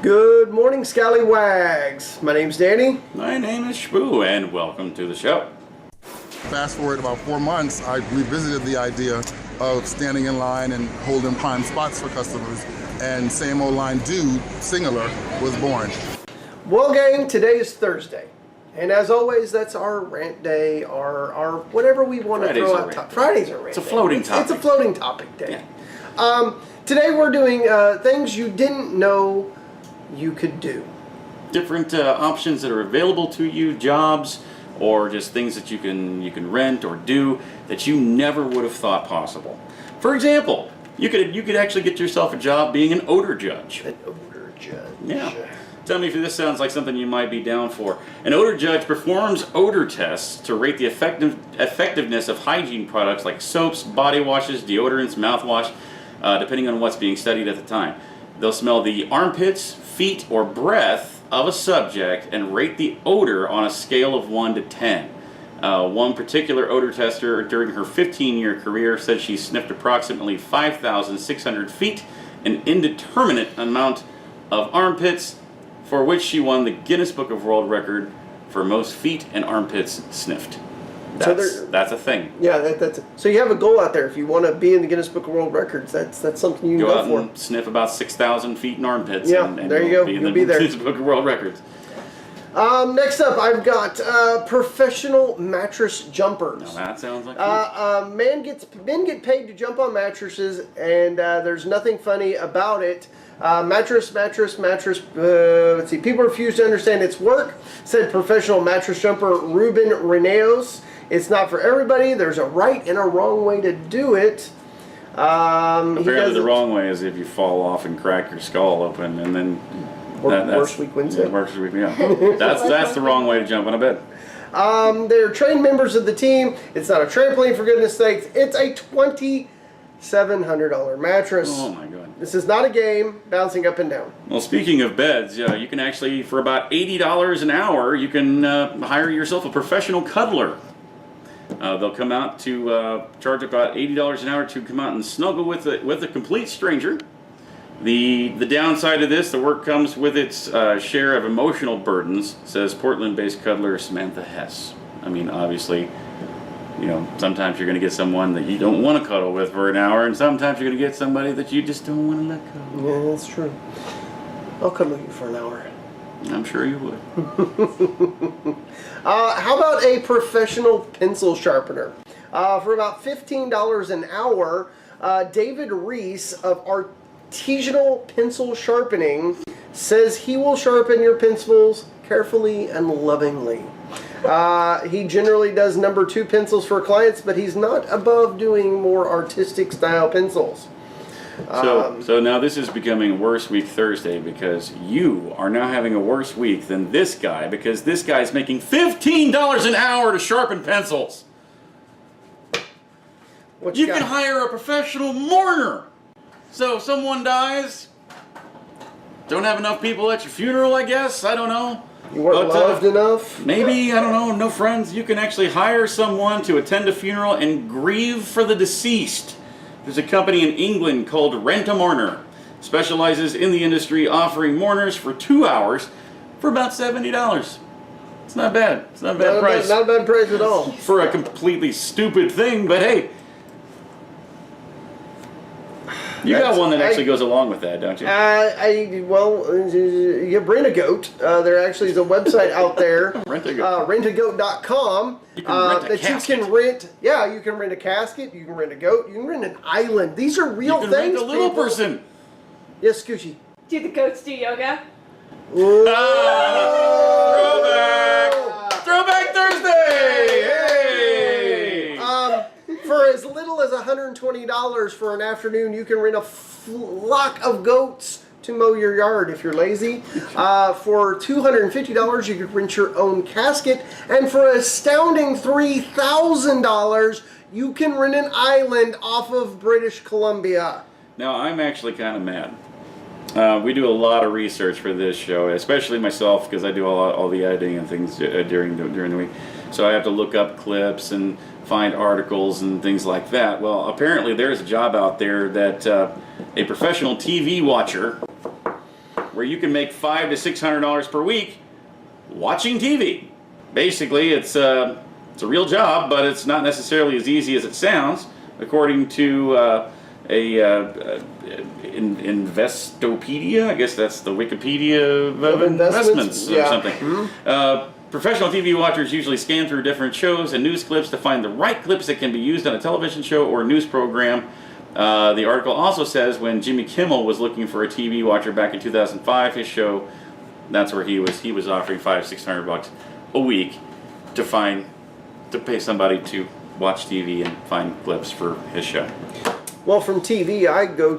Good morning, scallywags. My name's Danny. My name is Shboo, and welcome to the show. Fast forward about 4 months, I revisited the idea of standing in line and holding prime spots for customers, and Same Old Line Dude, singular, was born. Well, gang, today is Thursday. And as always, that's our rant day, our whatever we want to throw out. Fridays are rant day. It's a floating topic. It's a floating topic day. Yeah. Today we're doing things you didn't know you could do. Different options that are available to you, jobs, or just things that you can rent or do that you never would have thought possible. For example, you could actually get yourself a job being an odor judge. An odor judge. Yeah. Tell me if this sounds like something you might be down for. An odor judge performs odor tests to rate the effectiveness of hygiene products like soaps, body washes, deodorants, mouthwash, depending on what's being studied at the time. They'll smell the armpits, feet, or breath of a subject and rate the odor on a scale of 1 to 10. One particular odor tester during her 15-year career said she sniffed approximately 5,600 feet, an indeterminate amount of armpits, for which she won the Guinness Book of World Record for most feet and armpits sniffed. That's a thing. Yeah, that's so you have a goal out there. If you want to be in the Guinness Book of World Records, that's something you can go go out for. And sniff about 6,000 feet in armpits. Yeah, and there you go. You'll be there. Guinness Book of World Records. Next up, I've got professional mattress jumpers. Now that sounds like fun. Men get paid to jump on mattresses, and there's nothing funny about it. Mattress. Let's see. People refuse to understand its work, said professional mattress jumper Ruben Reneos. It's not for everybody. There's a right and a wrong way to do it. Apparently the wrong way is if you fall off and crack your skull open, and then worst week Wednesday. Worst week, yeah. That's the wrong way to jump on a bed. They're trained members of the team. It's not a trampoline, for goodness sakes. It's a $2,700 mattress. Oh my god. This is not a game, bouncing up and down. Well, speaking of beds, you can actually, for about $80 an hour, you can hire yourself a professional cuddler. They'll come out to charge about $80 an hour to come out and snuggle with a complete stranger. The downside of this, the work comes with its share of emotional burdens, says Portland-based cuddler Samantha Hess. I mean, obviously, sometimes you're going to get someone that you don't want to cuddle with for an hour, and sometimes you're going to get somebody that you just don't want to let go. Yeah, that's true. I'll cuddle you for an hour. I'm sure you would. How about a professional pencil sharpener? For about $15 an hour, David Reese of Artisanal Pencil Sharpening says he will sharpen your pencils carefully and lovingly. He generally does number 2 pencils for clients, but he's not above doing more artistic style pencils. So now this is becoming Worse Week Thursday because you are now having a worse week than this guy because this guy's making $15 an hour to sharpen pencils. You can hire a professional mourner. So if someone dies, don't have enough people at your funeral, I guess. I don't know. You weren't loved enough? Maybe, I don't know, no friends. You can actually hire someone to attend a funeral and grieve for the deceased. There's a company in England called Rent a Mourner. Specializes in the industry, offering mourners for 2 hours for about $70. It's not bad. It's not a bad price. Not a bad price at all. For a completely stupid thing, but hey. You got one that actually goes along with that, don't you? You rent a goat. There actually is a website out there, rentagoat.com, you can rent a casket. You can rent. Yeah, you can rent a casket. You can rent a goat. You can rent an island. These are real things. You can rent a little person. Yes, Scoochie. Do the goats do yoga? Throwback Thursday! Hey! For as little as $120 for an afternoon, you can rent a flock of goats to mow your yard if you're lazy. For $250, you could rent your own casket. And for an astounding $3,000, you can rent an island off of British Columbia. Now, I'm actually kind of mad. We do a lot of research for this show, especially myself, because I do all the editing and things during the week. So I have to look up clips and find articles and things like that. Well, apparently there's a job out there that a professional TV watcher where you can make $500 to $600 per week watching TV. Basically, it's a real job, but it's not necessarily as easy as it sounds, according to Investopedia. I guess that's the Wikipedia of investments or something. Mm-hmm. Professional TV watchers usually scan through different shows and news clips to find the right clips that can be used on a television show or news program. The article also says when Jimmy Kimmel was looking for a TV watcher back in 2005, his show, that's where he was offering $500-600 a week to pay somebody to watch TV and find clips for his show. Well, from TV, I go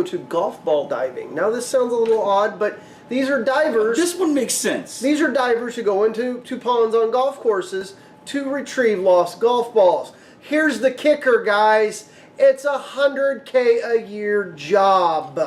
to golf ball diving. Now, this sounds a little odd, but these are divers. This one makes sense. These are divers who go into ponds on golf courses to retrieve lost golf balls. Here's the kicker, guys. It's $100K a year job.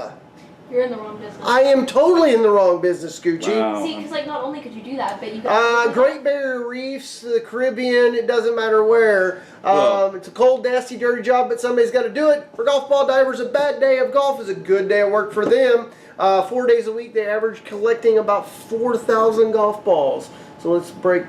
You're in the wrong business. I am totally in the wrong business, Gucci. Wow. See, because like not only could you do that, but you could. Great Barrier Reefs, the Caribbean, it doesn't matter where. It's a cold, nasty, dirty job, but somebody's got to do it. For golf ball divers, a bad day of golf is a good day of work for them. 4 days a week, they average collecting about 4,000 golf balls. So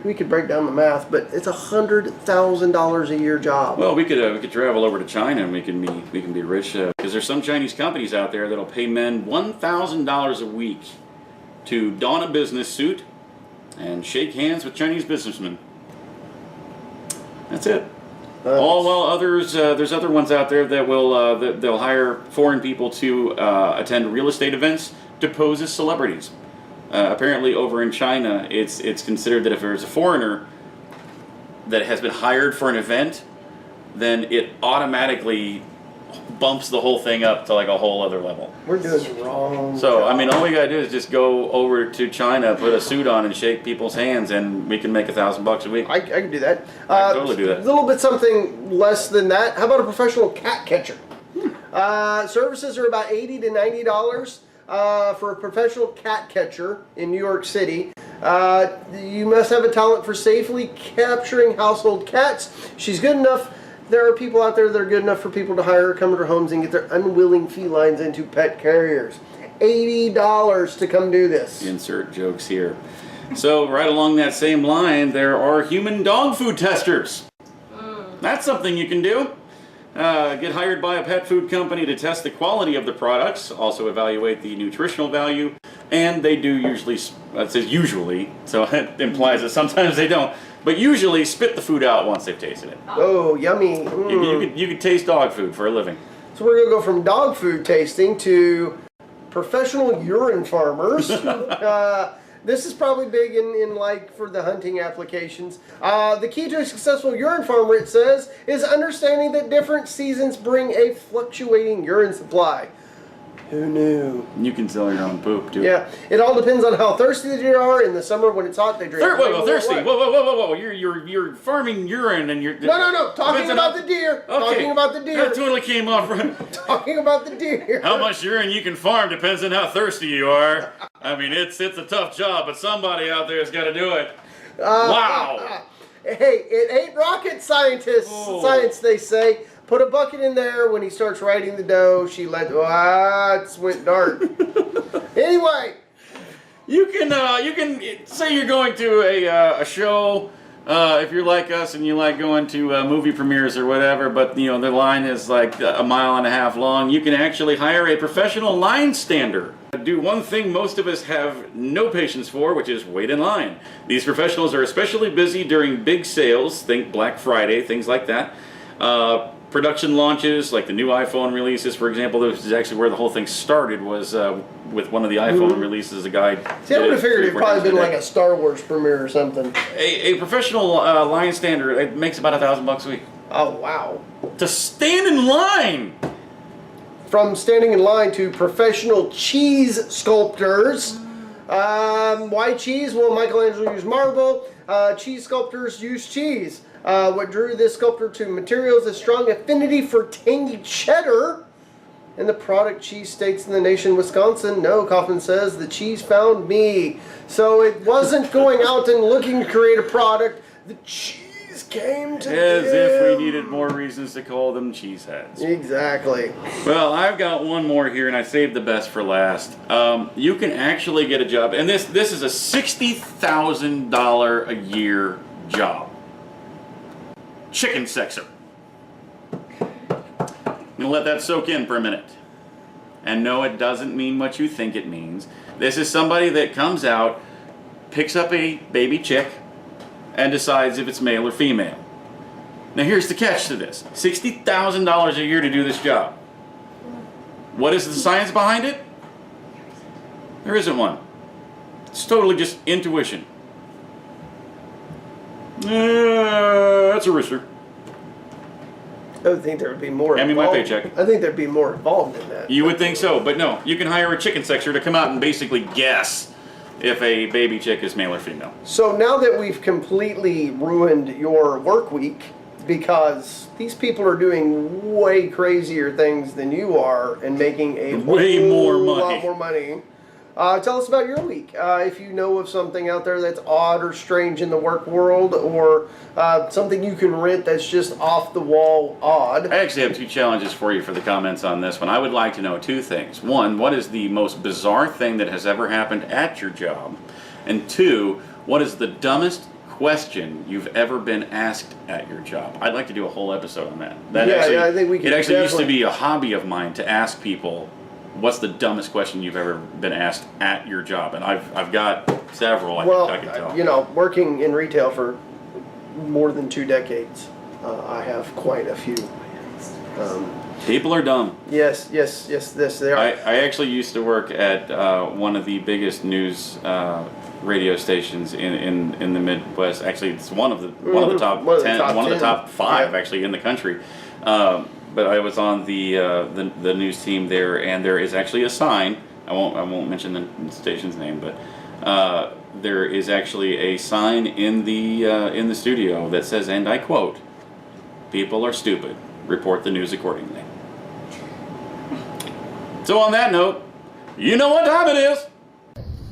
we could break down the math, but it's $100,000 a year job. Well, we could travel over to China and we can be rich because there's some Chinese companies out there that'll pay men $1,000 a week to don a business suit and shake hands with Chinese businessmen. That's it. All while there's other ones out there that will they'll hire foreign people to attend real estate events to pose as celebrities. Apparently, over in China, it's considered that if there's a foreigner that has been hired for an event, then it automatically bumps the whole thing up to like a whole other level. We're doing it wrong. So, I mean, all we gotta do is just go over to China, put a suit on, and shake people's hands, and we can make $1,000 a week. I can do that. I can totally do that. A little bit something less than that. How about a professional cat catcher? Services are about $80 to $90 for a professional cat catcher in New York City. You must have a talent for safely capturing household cats. She's good enough. There are people out there that are good enough for people to hire her, come to their homes, and get their unwilling felines into pet carriers. $80 to come do this. Insert jokes here. So, right along that same line, there are human dog food testers. That's something you can do. Get hired by a pet food company to test the quality of the products, also evaluate the nutritional value, and they do usually, it says usually, so it implies that sometimes they don't, but usually spit the food out once they've tasted it. Oh, yummy. You could taste dog food for a living. So we're going to go from dog food tasting to Professional Urine Farmers. This is probably big in like for the hunting applications. The key to a successful urine farmer, it says, is understanding that different seasons bring a fluctuating urine supply. Who knew? You can sell your own poop, too. Yeah, it all depends on how thirsty the deer are. In the summer, when it's hot, they drink. Thirsty. Whoa. You're farming urine and you're... No. Talking about the deer. Okay. Talking about the deer. That totally came off right. Talking about the deer. How much urine you can farm depends on how thirsty you are. I mean, it's a tough job, but somebody out there has got to do it. Wow. Hey, it ain't rocket science, they say. Put a bucket in there. When he starts riding the dough, she it went dark. Anyway, you can say you're going to a show. If you're like us and you like going to movie premieres or whatever, but the line is like a mile and a half long, you can actually hire a professional line stander. Do one thing most of us have no patience for, which is wait in line. These professionals are especially busy during big sales, think Black Friday, things like that. Production launches, like the new iPhone releases, for example. This is actually where the whole thing started, was with one of the iPhone releases. A guy. See, I would have figured it'd probably been like a Star Wars premiere or something. A professional line stander, it makes about $1,000 a week. Oh wow! To stand in line. From standing in line to professional cheese sculptors. Why cheese? Well, Michelangelo used marble. Cheese sculptors use cheese. What drew this sculptor to materials is strong affinity for tangy cheddar. And the product cheese states in the nation Wisconsin. No, Kaufman says, the cheese found me. So it wasn't going out and looking to create a product. The cheese cheese came to As them. if we needed more reasons to call them cheeseheads. Exactly. Well, I've got one more here, and I saved the best for last. You can actually get a job, and this is a $60,000 a year job. Chicken sexer. I'm going to let that soak in for a minute. And no, it doesn't mean what you think it means. This is somebody that comes out, picks up a baby chick, and decides if it's male or female. Now here's the catch to this. $60,000 a year to do this job. What is the science behind it? There isn't one. It's totally just intuition. That's a rooster. I would think there would be more Hand me my involved. paycheck. I think there'd be more involved in that. You would think so, but no. You can hire a chicken sexer to come out and basically guess if a baby chick is male or female. So now that we've completely ruined your work week, because these people are doing way crazier things than you are and making a Way more money. lot more money. Tell us about your week. If you know of something out there that's odd or strange in the work world, or something you can rent that's just off the wall odd. I actually have two challenges for you for the comments on this one. I would like to know two things. One, what is the most bizarre thing that has ever happened at your job? And two, what is the dumbest question you've ever been asked at your job? I'd like to do a whole episode on that. I think we could. It actually used to definitely- be a hobby of mine to ask people, what's the dumbest question you've ever been asked at your job? And I've got several. I can tell. You know, working in retail for more than 2 decades, I have quite a few. People are dumb. Yes, they are. I actually used to work at one of the biggest news radio stations in the Midwest. Actually, it's one of the top 10, one of the top 5 actually in the country. But I was on the news team there, and there is actually a sign. I won't mention the station's name, but there is actually a sign in the studio that says, and I quote, "People are stupid. Report the news accordingly." So on that note, you know what time it is.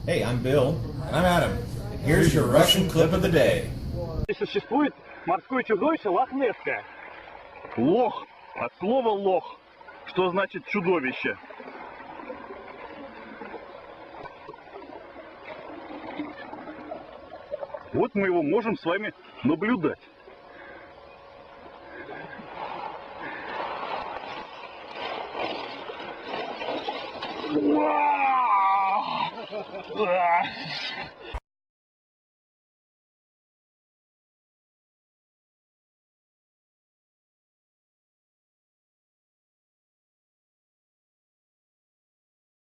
Hey, I'm Bill. And I'm Adam. And here's your Russian clip of the day. Существует морское чудовище лохнесское. Лох. От слова лох. Что значит чудовище? Вот мы его можем с вами наблюдать.